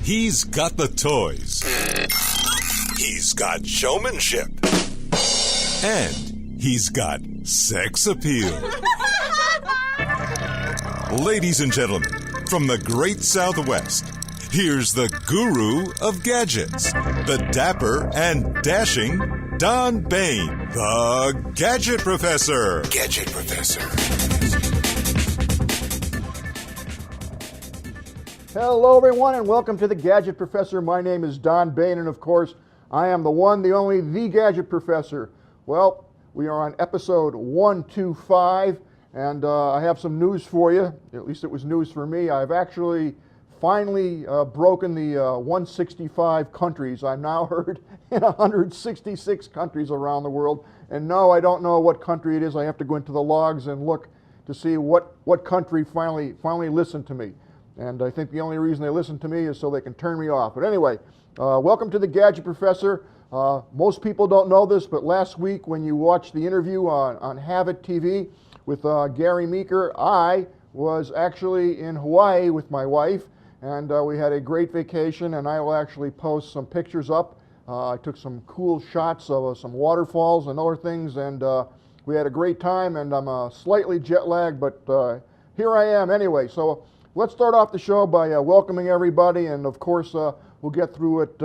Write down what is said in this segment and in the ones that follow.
He's got the toys. He's got showmanship. And he's got sex appeal. Ladies and gentlemen, from the great Southwest, here's the guru of gadgets, the dapper and dashing Don Baine, the Gadget Professor. Gadget Professor. Hello, everyone, and welcome to the Gadget Professor. My name is Don Baine, and of course, I am the one, the only, the Gadget Professor. Well, we are on episode 125, and I have some news for you. At least it was news for me. I've actually finally broken the 165 countries. I'm now heard in 166 countries around the world. And no, I don't know what country it is. I have to go into the logs and look to see what country finally listened to me. And I think the only reason they listen to me is so they can turn me off. But anyway, welcome to the Gadget Professor. Most people don't know this, but last week when you watched the interview on Have It TV with Gary Meeker, I was actually in Hawaii with my wife, and we had a great vacation, and I will actually post some pictures up. I took some cool shots of some waterfalls and other things, and we had a great time, and I'm slightly jet lagged, but here I am anyway. So let's start off the show by welcoming everybody, and of course we'll get through it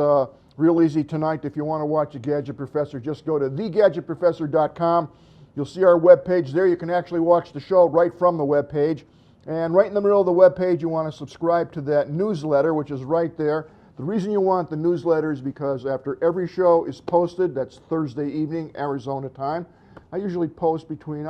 real easy tonight. If you want to watch the Gadget Professor, just go to thegadgetprofessor.com. You'll see our webpage there. You can actually watch the show right from the webpage. And right in the middle of the webpage, you want to subscribe to that newsletter, which is right there. The reason you want the newsletter is because after every show is posted, that's Thursday evening, Arizona time, I usually post between,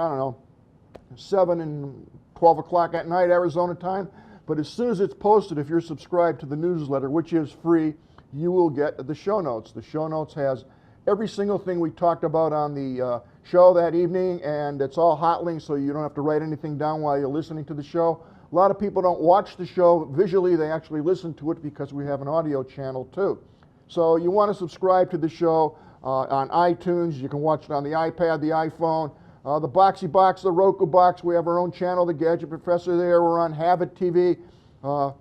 7 and 12 o'clock at night, Arizona time. But as soon as it's posted, if you're subscribed to the newsletter, which is free, you will get the show notes. The show notes has every single thing we talked about on the show that evening, and it's all hot links, so you don't have to write anything down while you're listening to the show. A lot of people don't watch the show visually, they actually listen to it because we have an audio channel too. So you want to subscribe to the show on iTunes. You can watch it on the iPad, the iPhone, the Boxy Box, the Roku Box. We have our own channel, the Gadget Professor there. We're on Have It TV.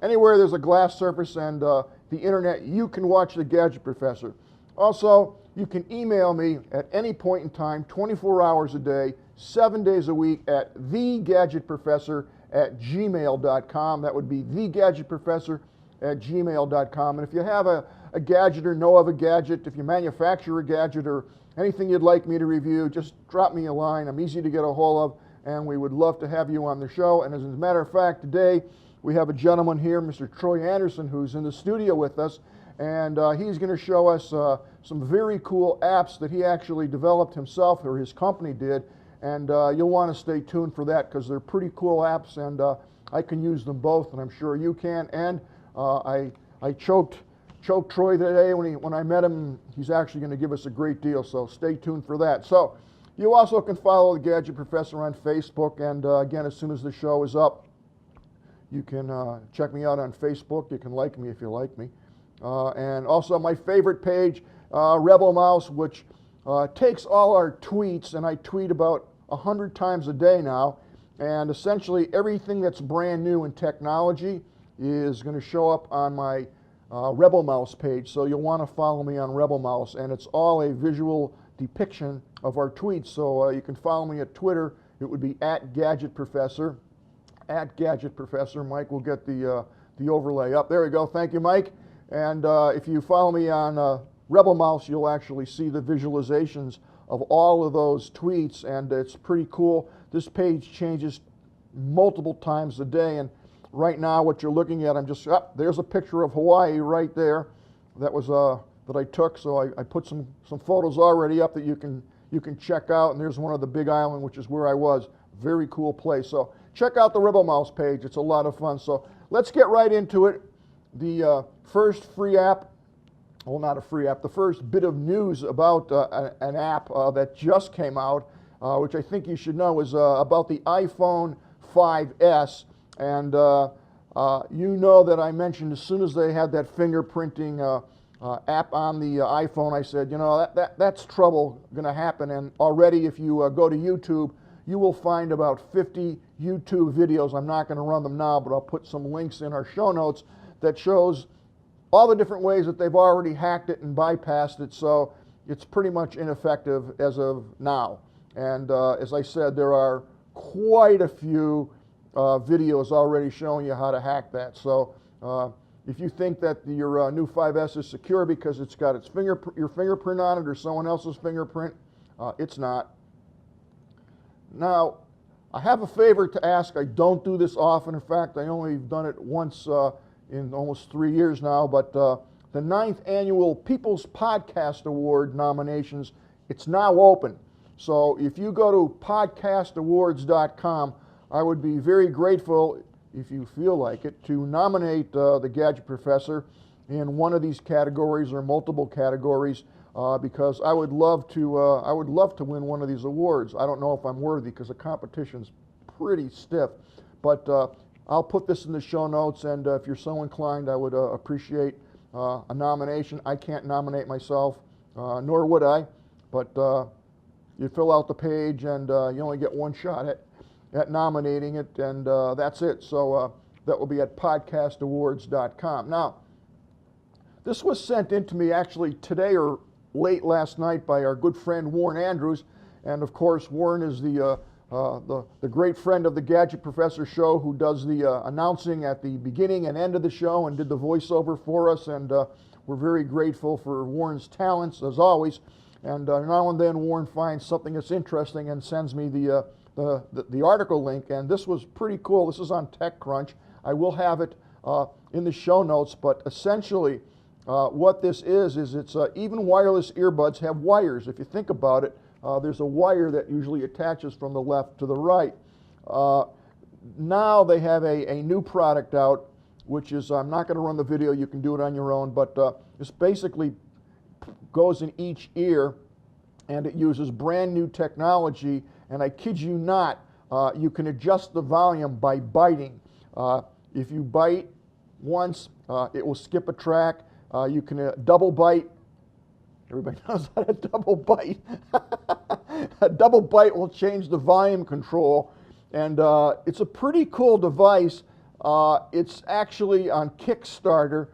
Anywhere there's a glass surface and the internet, you can watch the Gadget Professor. Also, you can email me at any point in time, 24 hours a day, 7 days a week at thegadgetprofessor@gmail.com. That would be thegadgetprofessor@gmail.com. And if you have a gadget or know of a gadget, if you manufacture a gadget or anything you'd like me to review, just drop me a line. I'm easy to get a hold of, and we would love to have you on the show. And as a matter of fact, today we have a gentleman here, Mr. Troy Anderson, who's in the studio with us, and he's going to show us some very cool apps that he actually developed himself, or his company did, and you'll want to stay tuned for that because they're pretty cool apps, and I can use them both, and I'm sure you can. And I choked Troy today when I met him. He's actually going to give us a great deal, so stay tuned for that. So you also can follow the Gadget Professor on Facebook, and again, as soon as the show is up, you can check me out on Facebook. You can like me if you like me. And also my favorite page, Rebel Mouse, which takes all our tweets, and I tweet about 100 times a day now, and essentially everything that's brand new in technology is going to show up on my Rebel Mouse page, so you'll want to follow me on Rebel Mouse, and it's all a visual depiction of our tweets. So you can follow me at Twitter. It would be @GadgetProfessor. @GadgetProfessor. Mike will get the overlay up. There we go. Thank you, Mike. And if you follow me on Rebel Mouse, you'll actually see the visualizations of all of those tweets, and it's pretty cool. This page changes multiple times a day, and right now what you're looking at, there's a picture of Hawaii right there. That was that I took, so I put some photos already up that you can check out, and there's one of the Big Island, which is where I was. Very cool place. So check out the Rebel Mouse page. It's a lot of fun. So let's get right into it. The first free app, well, not a free app, the first bit of news about an app that just came out, which I think you should know, is about the iPhone 5S. And you know that I mentioned as soon as they had that fingerprinting app on the iPhone, I said, that's trouble going to happen. And already if you go to YouTube, you will find about 50 YouTube videos. I'm not going to run them now, but I'll put some links in our show notes that shows all the different ways that they've already hacked it and bypassed it, so it's pretty much ineffective as of now. And as I said, there are quite a few videos already showing you how to hack that. So if you think that your new 5S is secure because it's got your fingerprint on it or someone else's fingerprint, it's not. Now, I have a favor to ask. I don't do this often. In fact, I only done it once in almost 3 years now, but the 9th Annual People's Podcast Award nominations, it's now open. So if you go to podcastawards.com, I would be very grateful, if you feel like it, to nominate the Gadget Professor in one of these categories or multiple categories, because I would love to win one of these awards. I don't know if I'm worthy because the competition's pretty stiff, but I'll put this in the show notes, and if you're so inclined, I would appreciate a nomination. I can't nominate myself, nor would I, but you fill out the page, and you only get one shot at nominating it, and that's it. So that will be at podcastawards.com. Now, this was sent in to me actually today or late last night by our good friend Warren Andrews, and of course Warren is the great friend of the Gadget Professor show who does the announcing at the beginning and end of the show and did the voiceover for us, and we're very grateful for Warren's talents as always. And now and then Warren finds something that's interesting and sends me the article link, and this was pretty cool. This is on TechCrunch. I will have it in the show notes, but essentially what this is it's even wireless earbuds have wires. If you think about it, there's a wire that usually attaches from the left to the right. Now they have a new product out, which is, I'm not going to run the video, you can do it on your own, but this basically goes in each ear, and it uses brand new technology, and I kid you not, you can adjust the volume by biting. If you bite once, it will skip a track. You can double bite. Everybody knows how to double bite. A double bite will change the volume control, and it's a pretty cool device. It's actually on Kickstarter,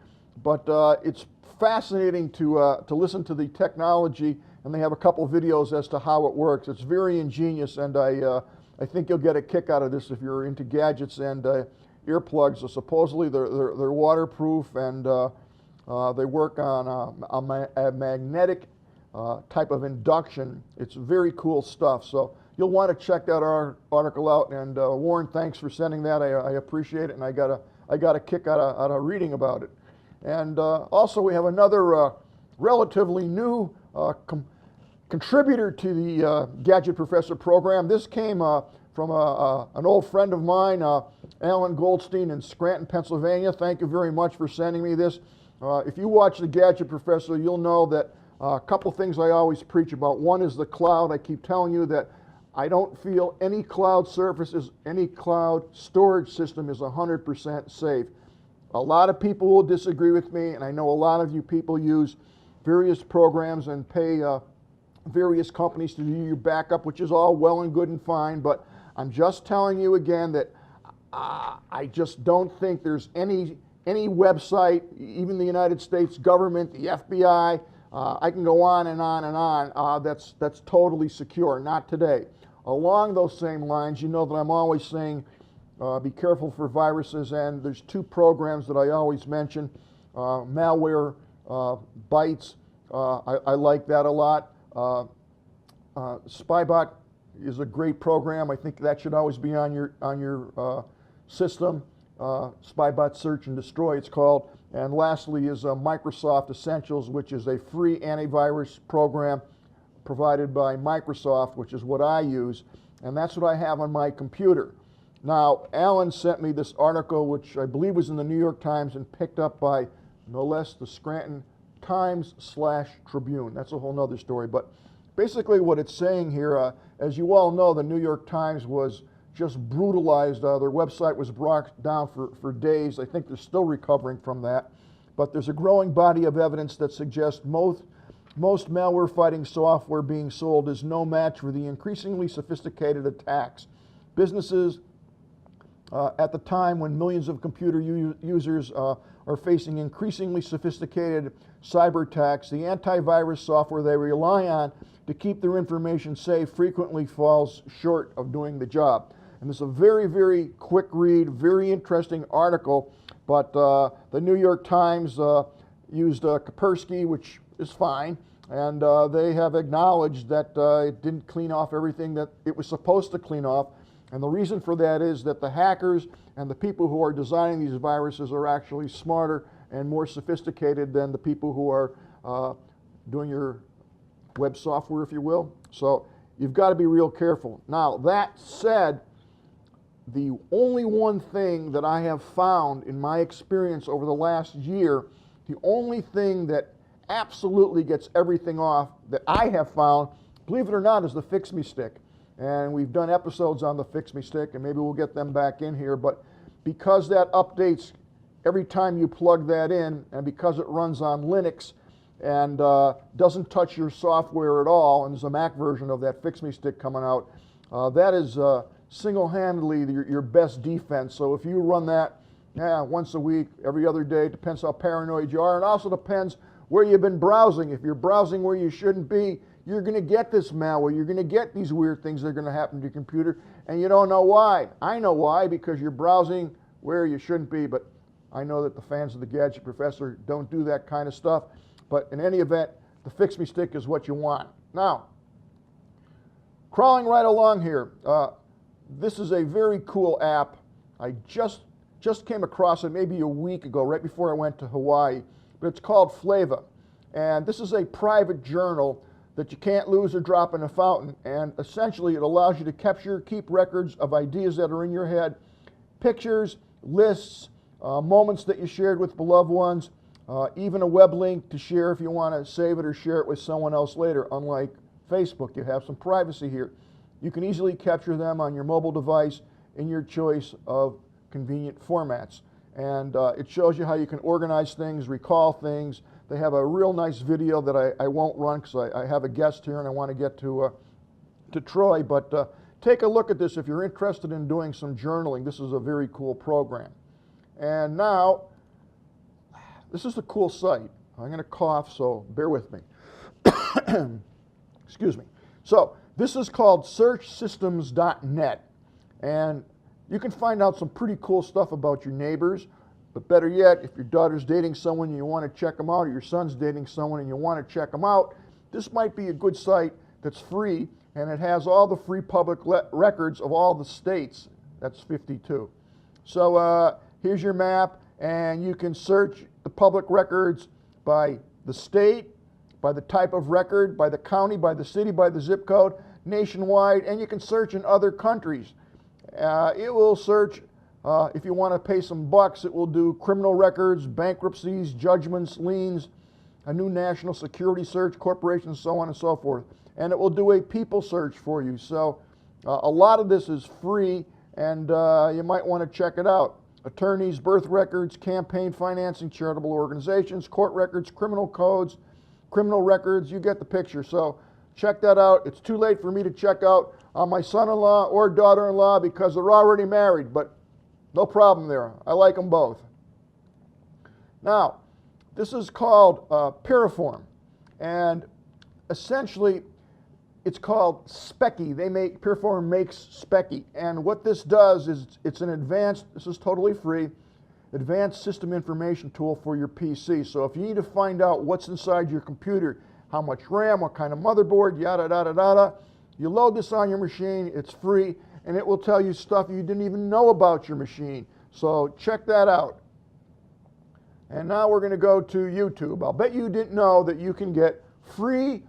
but it's fascinating to listen to the technology, and they have a couple videos as to how it works. It's very ingenious, and I think you'll get a kick out of this if you're into gadgets and earplugs. So supposedly they're waterproof, and they work on a magnetic type of induction. It's very cool stuff. So you'll want to check that article out. And Warren, thanks for sending that. I appreciate it, and I got a kick out of reading about it. And also we have another relatively new contributor to the Gadget Professor program. This came from an old friend of mine, Alan Goldstein in Scranton, Pennsylvania. Thank you very much for sending me this. If you watch the Gadget Professor, you'll know that a couple things I always preach about. One is the cloud. I keep telling you that I don't feel any cloud services, any cloud storage system is 100% safe. A lot of people will disagree with me, and I know a lot of you people use various programs and pay various companies to do your backup, which is all well and good and fine, but I'm just telling you again that I just don't think there's any website, even the United States government, the FBI, I can go on and on and on, that's totally secure. Not today. Along those same lines, you know that I'm always saying be careful for viruses, and there's two programs that I always mention. Malware Bytes, I like that a lot. Spybot is a great program. I think that should always be on your system. Spybot Search and Destroy, it's called. And lastly is Microsoft Essentials, which is a free antivirus program provided by Microsoft, which is what I use, and that's what I have on my computer. Now, Alan sent me this article, which I believe was in the New York Times and picked up by no less the Scranton Times/Tribune. That's a whole nother story, but basically what it's saying here, as you all know, the New York Times was just brutalized. Their website was brought down for days. I think they're still recovering from that. But there's a growing body of evidence that suggests most malware-fighting software being sold is no match for the increasingly sophisticated attacks. Businesses at the time when millions of computer users are facing increasingly sophisticated cyber attacks, the antivirus software they rely on to keep their information safe frequently falls short of doing the job. And this is a very, very quick read, very interesting article, but the New York Times used Kaspersky, which is fine, and they have acknowledged that it didn't clean off everything that it was supposed to clean off. And the reason for that is that the hackers and the people who are designing these viruses are actually smarter and more sophisticated than the people who are doing your web software, if you will. So you've got to be real careful. Now, that said, the only one thing that I have found in my experience over the last year, the only thing that absolutely gets everything off that I have found, believe it or not, is the Fix Me Stick. And we've done episodes on the Fix Me Stick, and maybe we'll get them back in here. But because that updates every time you plug that in, and because it runs on Linux and doesn't touch your software at all, and there's a Mac version of that Fix Me Stick coming out, that is single-handedly your best defense. So if you run that once a week, every other day, depends how paranoid you are. It also depends where you've been browsing. If you're browsing where you shouldn't be, you're going to get this malware. You're going to get these weird things that are going to happen to your computer, and you don't know why. I know why, because you're browsing where you shouldn't be, but I know that the fans of the Gadget Professor don't do that kind of stuff. But in any event, the Fix Me Stick is what you want. Now, crawling right along here, this is a very cool app. I just came across it maybe a week ago, right before I went to Hawaii, but it's called Flava. And this is a private journal that you can't lose or drop in a fountain, and essentially it allows you to keep records of ideas that are in your head, pictures, lists, moments that you shared with beloved ones, even a web link to share if you want to save it or share it with someone else later. Unlike Facebook, you have some privacy here. You can easily capture them on your mobile device in your choice of convenient formats. And it shows you how you can organize things, recall things. They have a real nice video that I won't run because I have a guest here and I want to get to Troy. But take a look at this if you're interested in doing some journaling. This is a very cool program. And now, this is a cool site. I'm going to cough, so bear with me. Excuse me. So this is called searchsystems.net. And you can find out some pretty cool stuff about your neighbors. But better yet, if your daughter's dating someone and you want to check them out, or your son's dating someone and you want to check them out, this might be a good site that's free, and it has all the free public records of all the states. That's 52. So here's your map, and you can search the public records by the state, by the type of record, by the county, by the city, by the zip code, nationwide, and you can search in other countries. It will search, if you want to pay some bucks, it will do criminal records, bankruptcies, judgments, liens, a new national security search, corporations, so on and so forth. And it will do a people search for you. So a lot of this is free, and you might want to check it out. Attorneys, birth records, campaign financing, charitable organizations, court records, criminal codes, criminal records, you get the picture. So check that out. It's too late for me to check out on my son-in-law or daughter-in-law because they're already married, but no problem there. I like them both. Now, this is called Piriform, and essentially it's called Specky. Piriform makes Specky, and what this does is it's an advanced, this is totally free, advanced system information tool for your PC. So if you need to find out what's inside your computer, how much RAM, what kind of motherboard, yada, yada, yada, you load this on your machine, it's free, and it will tell you stuff you didn't even know about your machine. So check that out. And now we're going to go to YouTube. I'll bet you didn't know that you can get free,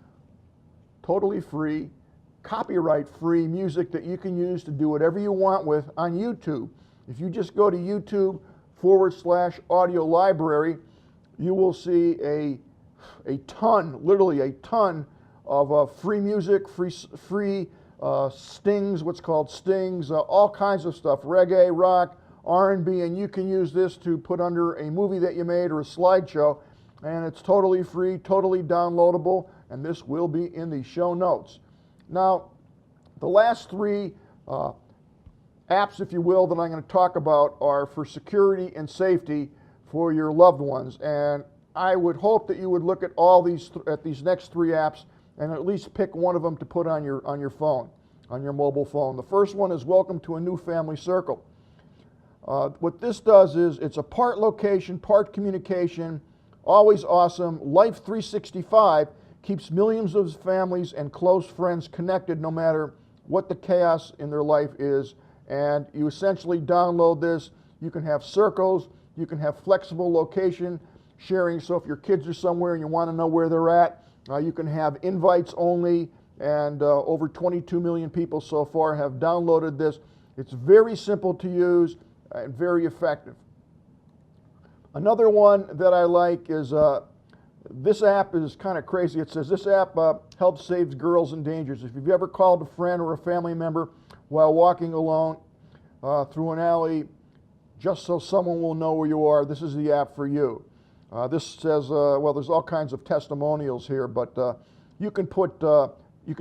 totally free, copyright-free music that you can use to do whatever you want with on YouTube. If you just go to YouTube/audio library, you will see a ton, literally a ton of free music, free stings, what's called stings, all kinds of stuff, reggae, rock, R&B, and you can use this to put under a movie that you made or a slideshow, and it's totally free, totally downloadable, and this will be in the show notes. Now, the last three apps, if you will, that I'm going to talk about are for security and safety for your loved ones. And I would hope that you would look at all these these next 3 apps and at least pick one of them to put on your phone, on your mobile phone. The first one is Welcome to a New Family Circle. What this does is it's a part location, part communication, always awesome. Life 365 keeps millions of families and close friends connected no matter what the chaos in their life is. And you essentially download this. You can have circles, you can have flexible location sharing. So if your kids are somewhere and you want to know where they're at, you can have invites only. And over 22 million people so far have downloaded this. It's very simple to use and very effective. Another one that I like is this app is kind of crazy. It says this app helps save girls in dangers. If you've ever called a friend or a family member while walking alone through an alley just so someone will know where you are, this is the app for you. This says, well, there's all kinds of testimonials here, but you can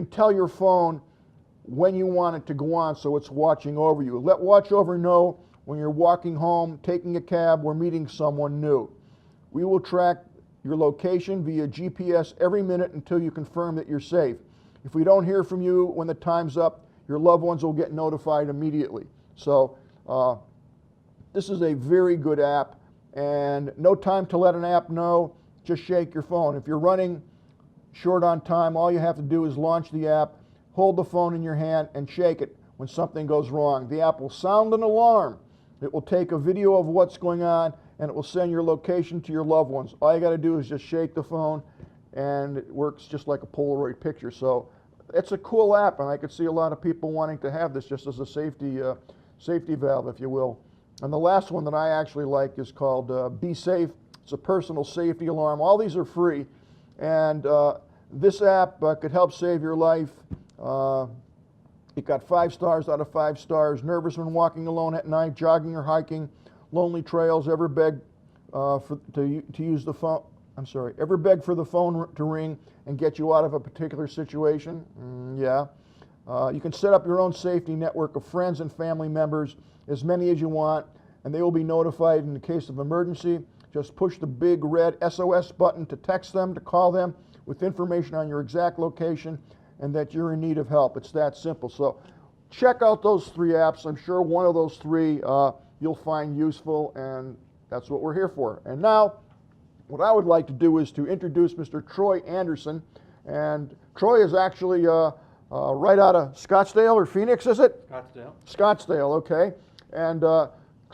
tell your phone when you want it to go on so it's watching over you. Let Watch Over know when you're walking home, taking a cab, or meeting someone new. We will track your location via GPS every minute until you confirm that you're safe. If we don't hear from you when the time's up, your loved ones will get notified immediately. So this is a very good app, and no time to let an app know, just shake your phone. If you're running short on time, all you have to do is launch the app, hold the phone in your hand, and shake it when something goes wrong. The app will sound an alarm. It will take a video of what's going on, and it will send your location to your loved ones. All you got to do is just shake the phone, and it works just like a Polaroid picture. So it's a cool app, and I could see a lot of people wanting to have this just as a safety valve, if you will. And the last one that I actually like is called Be Safe. It's a personal safety alarm. All these are free, and this app could help save your life. It got 5 stars out of 5 stars. Nervous when walking alone at night, jogging or hiking, lonely trails. Ever beg to use the phone? I'm sorry. Ever beg for the phone to ring and get you out of a particular situation? Yeah. You can set up your own safety network of friends and family members, as many as you want, and they will be notified in the case of emergency. Just push the big red SOS button to text them, to call them with information on your exact location and that you're in need of help. It's that simple. So check out those 3 apps. I'm sure one of those 3 you'll find useful, and that's what we're here for. And now, what I would like to do is to introduce Mr. Troy Anderson. And Troy is actually right out of Scottsdale or Phoenix, is it? Scottsdale. Scottsdale, okay. And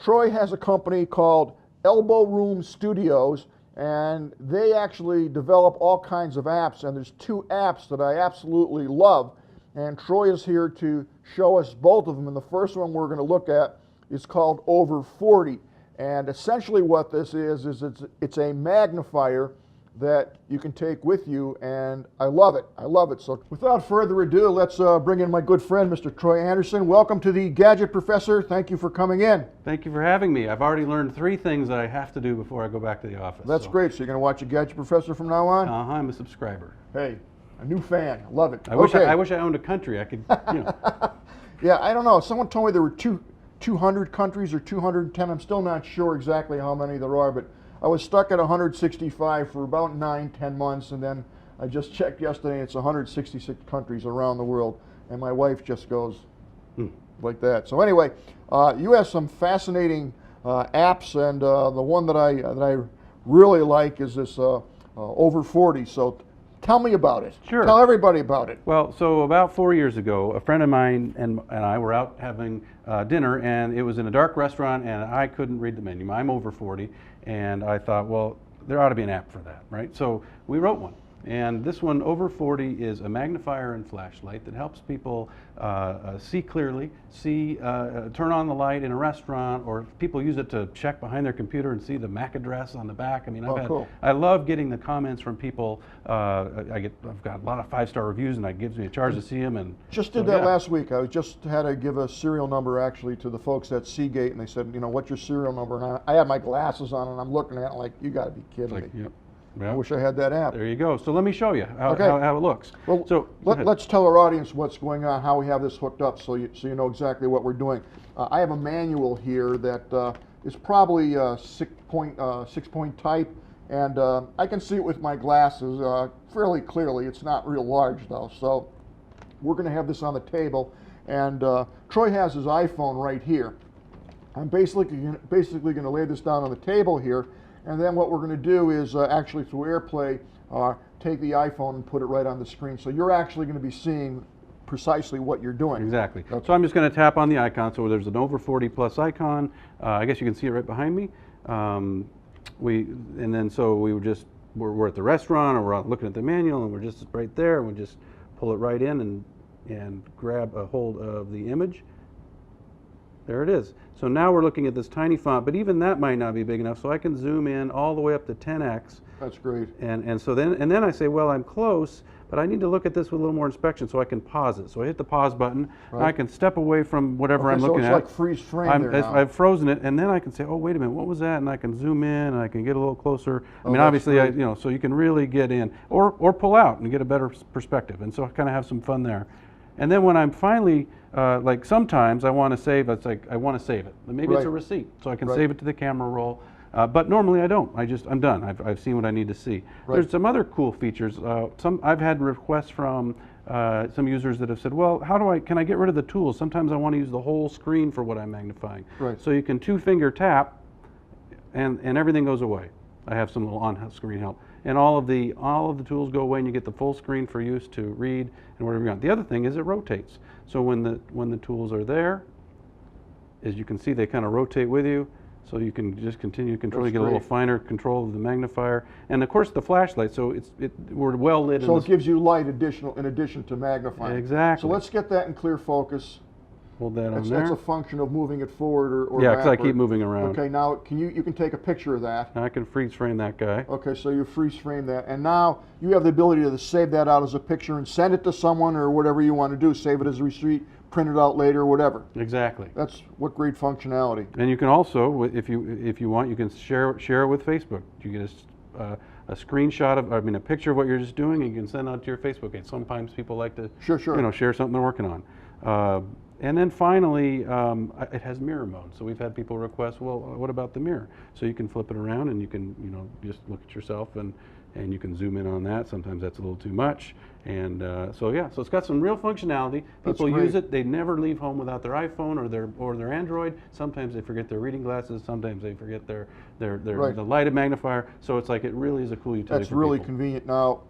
Troy has a company called Elbow Room Studios, and they actually develop all kinds of apps, and there's 2 apps that I absolutely love, and Troy is here to show us both of them. And the first one we're going to look at is called Over 40, and essentially what this is it's a magnifier that you can take with you, and I love it. I love it. So without further ado, let's bring in my good friend, Mr. Troy Anderson. Welcome to the Gadget Professor. Thank you for coming in. Thank you for having me. I've already learned 3 things that I have to do before I go back to the office. That's great. So you're going to watch a Gadget Professor from now on? I'm a subscriber. Hey, a new fan. Love it. I wish I owned a country. I could, Yeah, I don't know. Someone told me there were 200 countries or 210. I'm still not sure exactly how many there are, but I was stuck at 165 for about 9-10 months, and then I just checked yesterday. It's 166 countries around the world, and my wife just goes like that. So anyway, you have some fascinating apps, and the one that I really like is this Over 40. So tell me about it. Sure. Tell everybody about it. Well, so about 4 years ago, a friend of mine and I were out having dinner, and it was in a dark restaurant, and I couldn't read the menu. I'm over 40, and I thought, well, there ought to be an app for that, right? So we wrote one. And this one, Over 40, is a magnifier and flashlight that helps people see clearly, turn on the light in a restaurant, or people use it to check behind their computer and see the MAC address on the back. I mean, cool. I love getting the comments from people. I've got a lot of 5-star reviews, and it gives me a charge to see them. And just did that last week. I just had to give a serial number actually to the folks at Seagate, and they said, what's your serial number? And I had my glasses on, and I'm looking at it like, you got to be kidding me. Yep. I wish I had that app. There you go. So let me show you how it looks. Well, so let's tell our audience what's going on, how we have this hooked up, so you know exactly what we're doing. I have a manual here that It's probably 6-point type, and I can see it with my glasses fairly clearly. It's not real large though, so we're going to have this on the table, and Troy has his iPhone right here. I'm basically going to lay this down on the table here, and then what we're going to do is actually through AirPlay take the iPhone and put it right on the screen. So you're actually going to be seeing precisely what you're doing. Exactly. Okay. So I'm just going to tap on the icon. So there's an over 40 plus icon. I guess you can see it right behind me. We're at the restaurant, or we're out looking at the manual, and we're just right there, and we just pull it right in and grab a hold of the image. There it is. So now we're looking at this tiny font, but even that might not be big enough, so I can zoom in all the way up to 10x. That's great. And then I say, well, I'm close, but I need to look at this with a little more inspection, so I can pause it. So I hit the pause button, right. And I can step away from whatever I'm looking at. So it's like freeze frame there now. I've frozen it, and then I can say, oh, wait a minute, what was that? And I can zoom in, and I can get a little closer. I mean, obviously, so you can really get in, or pull out and get a better perspective, and so I kind of have some fun there. And then when I'm finally, like sometimes I want to save, it's like I want to save it. Maybe it's a receipt, so I can save it to the camera roll. But normally I don't. I'm done. I've seen what I need to see. Right. There's some other cool features. I've had requests from some users that have said, well, can I get rid of the tools? Sometimes I want to use the whole screen for what I'm magnifying. Right. So you can 2-finger tap, and everything goes away. I have some little on-screen help. And all of the tools go away, and you get the full screen for use to read and whatever you want. The other thing is it rotates. So when the tools are there, as you can see, they kind of rotate with you. So you can just continue to control. You get a little finer control of the magnifier, and of course the flashlight. So we're well lit. So it gives you light in addition to magnifying. Exactly. So let's get that in clear focus. Hold that on there. That's a function of moving it forward or yeah, because I keep moving around. Okay, now you can take a picture of that. Now I can freeze frame that guy. Okay, so you freeze frame that, and now you have the ability to save that out as a picture and send it to someone or whatever you want to do. Save it as a receipt, print it out later, whatever. Exactly. That's what great functionality. And you can also, if you want, you can share it with Facebook. You get a screenshot of, a picture of what you're just doing, and you can send out to your Facebook page. Sometimes people like to, share something they're working on. And then finally, it has mirror mode. So we've had people request, well, what about the mirror? So you can flip it around, and you can, just look at yourself, and you can zoom in on that. Sometimes that's a little too much. And so it's got some real functionality. People use it. They never leave home without their iPhone or their Android. Sometimes they forget their reading glasses. Sometimes they forget the lighted magnifier. So it's like it really is a cool utility. That's really convenient. Now,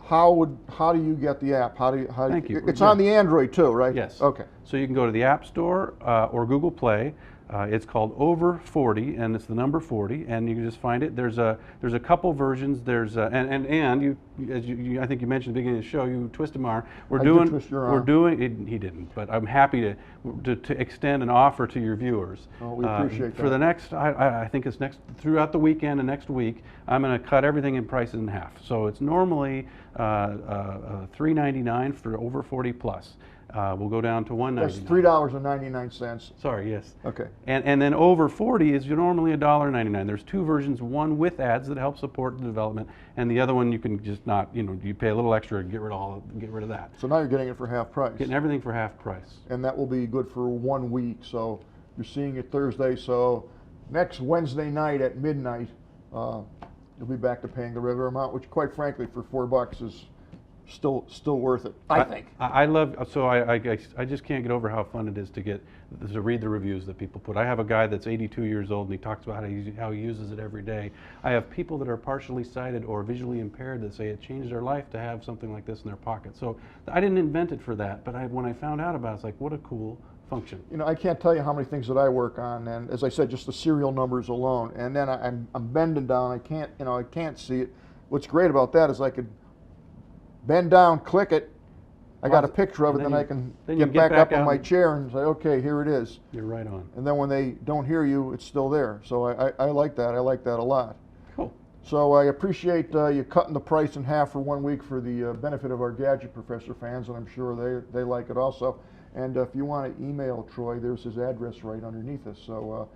how do you get the app? Thank you. It's on the Android too, right? Yes. Okay. So you can go to the App Store or Google Play. It's called Over 40, and it's the number 40, and you can just find it. There's a couple versions. There's and you I think you mentioned at the beginning of the show, you twisted my arm. He didn't, but I'm happy to extend an offer to your viewers. Oh, we appreciate that. For the next, I think it's throughout the weekend and next week, I'm going to cut everything in prices in half. So it's normally $3.99 for over 40 plus. We'll go down to $1.99. That's $3.99. Sorry, yes. Okay. And then over 40 is normally $1.99. There's two versions, one with ads that help support the development, and the other one you can just not, you pay a little extra and get rid of that. So now you're getting it for half price. Getting everything for half price. And that will be good for 1 week. So you're seeing it Thursday. So next Wednesday night at midnight, you'll be back to paying the regular amount, which quite frankly for $4 is still worth it, I think. I just can't get over how fun it is to read the reviews that people put. I have a guy that's 82 years old, and he talks about how he uses it every day. I have people that are partially sighted or visually impaired that say it changed their life to have something like this in their pocket. So I didn't invent it for that, but when I found out about it, it's like, what a cool function. I can't tell you how many things that I work on, and as I said, just the serial numbers alone. And then I'm bending down. I can't see it. What's great about that is I could bend down, click it. I got a picture of it, then I can get back up on my chair and say, okay, here it is. You're right on. And then when they don't hear you, it's still there. So I like that. I like that a lot. Cool. So I appreciate you cutting the price in half for 1 week for the benefit of our Gadget Professor fans, and I'm sure they like it also. And if you want to email Troy, there's his address right underneath us. So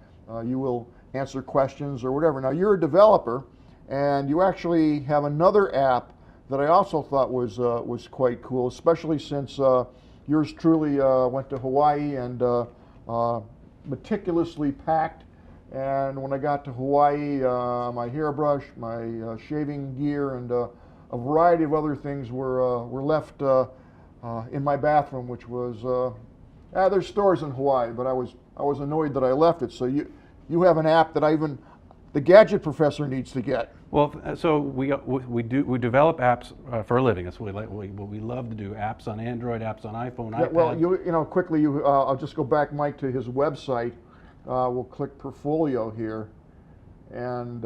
you will answer questions or whatever. Now, you're a developer, and you actually have another app that I also thought was quite cool, especially since yours truly went to Hawaii and meticulously packed And when I got to Hawaii, my hairbrush, my shaving gear, and a variety of other things were left in my bathroom, which was there's stores in Hawaii, but I was annoyed that I left it. So you have an app that the Gadget Professor needs to get. Well, so we develop apps for a living. That's what we love to do. Apps on Android, apps on iPhone, iPad. Well, quickly, I'll just go back, Mike, to his website. We'll click Portfolio here, and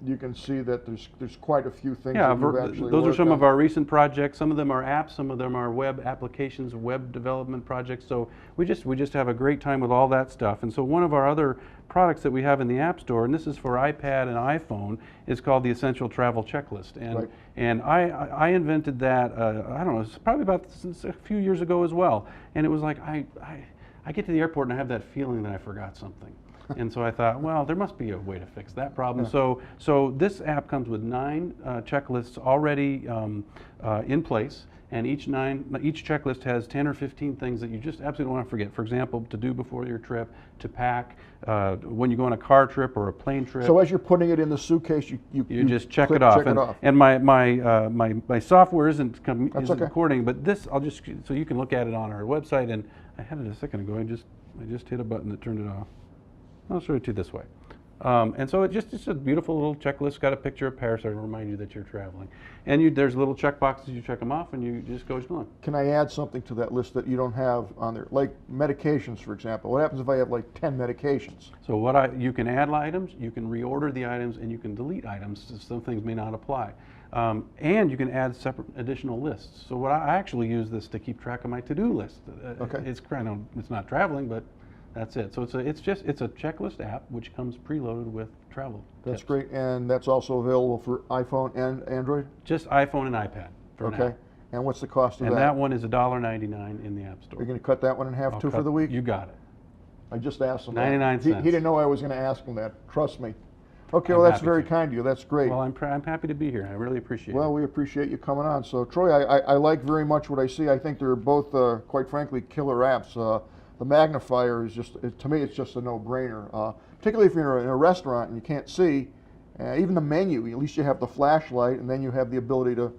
you can see that there's quite a few things that you've actually those are some on. of our recent projects. Some of them are apps, some of them are web applications, web development projects. So we just have a great time with all that stuff. And so one of our other products that we have in the App Store, and this is for iPad and iPhone, is called the Essential Travel Checklist. And right. and I invented that, I don't know, it's probably about a few years ago as well. And it was like I get to the airport and I have that feeling that I forgot something. And so I thought, well, there must be a way to fix that problem. Yeah. So this app comes with 9 checklists already in place, and each checklist has 10 or 15 things that you just absolutely want to forget. For example, to do before your trip, to pack, when you go on a car trip or a plane trip. So as you're putting it in the suitcase, you just check it off. And my software isn't recording, but this so you can look at it on our website. And I had it a second ago. I just hit a button that turned it off. I'll show it to you this way. And so it's a beautiful little checklist. Got a picture of Paris to remind you that you're traveling. And there's little check boxes. You check them off, and you just go on. Can I add something to that list that you don't have on there, like medications, for example? What happens if I have like 10 medications? So you can add items, you can reorder the items, and you can delete items. So some things may not apply. And you can add separate additional lists. So I actually use this to keep track of my to-do list. Okay. It's not traveling, but that's it. So it's a checklist app which comes preloaded with travel. That's tips. great, and that's also available for iPhone and Android? Just iPhone and iPad for now. Okay. And what's the cost of that? And that one is $1.99 in the App Store. You're going to cut that one in half too for the week? You got it. I just asked him 99 that. cents. He didn't know I was going to ask him that. Trust me. Okay, well, that's very kind of you. That's great. Well, I'm happy to be here. I really appreciate it. Well, we appreciate you coming on. So, Troy, I like very much what I see. I think they're both, quite frankly, killer apps. The Magnifier is to me, it's just a no-brainer. Particularly if you're in a restaurant and you can't see, even the menu, at least you have the flashlight, and then you have the ability to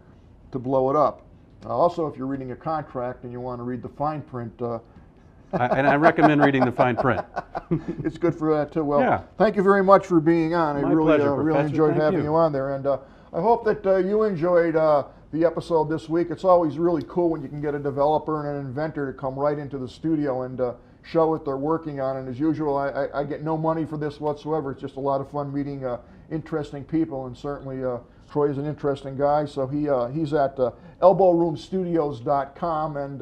blow it up. Also, if you're reading a contract and you want to read the fine print, and I recommend reading the fine print. It's good for that too. Well, yeah. Thank you very much for being on. My I really, pleasure, really enjoyed having you on there, and I hope that you enjoyed the episode this week. It's always really cool when you can get a developer and an inventor to come right into the studio and show what they're working on. And as usual, I get no money for this whatsoever. It's just a lot of fun meeting interesting people, and certainly Troy is an interesting guy. So he's at elbowroomstudios.com, and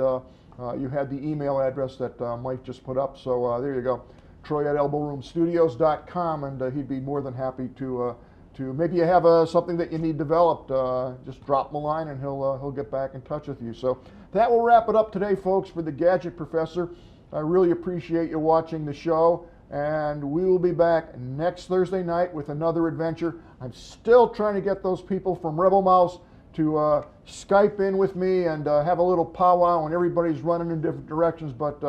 you had the email address that Mike just put up. So there you go, Troy at elbowroomstudios.com, and he'd be more than happy to maybe you have something that you need developed. Just drop him a line, and he'll get back in touch with you. So that will wrap it up today, folks, for the Gadget Professor. I really appreciate you watching the show, and we will be back next Thursday night with another adventure. I'm still trying to get those people from Rebel Mouse to Skype in with me and have a little powwow, and everybody's running in different directions, but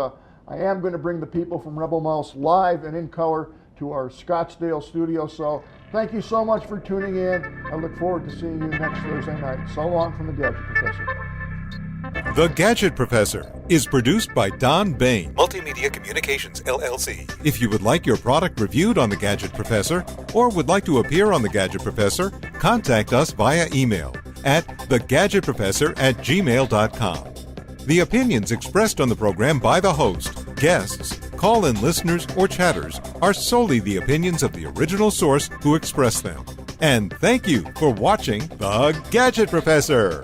I am going to bring the people from Rebel Mouse live and in color to our Scottsdale studio. So thank you so much for tuning in. I look forward to seeing you next Thursday night. So long from the Gadget Professor. The Gadget Professor is produced by Don Baine, Multimedia Communications, LLC. If you would like your product reviewed on The Gadget Professor or would like to appear on The Gadget Professor, contact us via email at thegadgetprofessor@gmail.com. The opinions expressed on the program by the host, guests, call-in listeners, or chatters are solely the opinions of the original source who expressed them. And thank you for watching The Gadget Professor.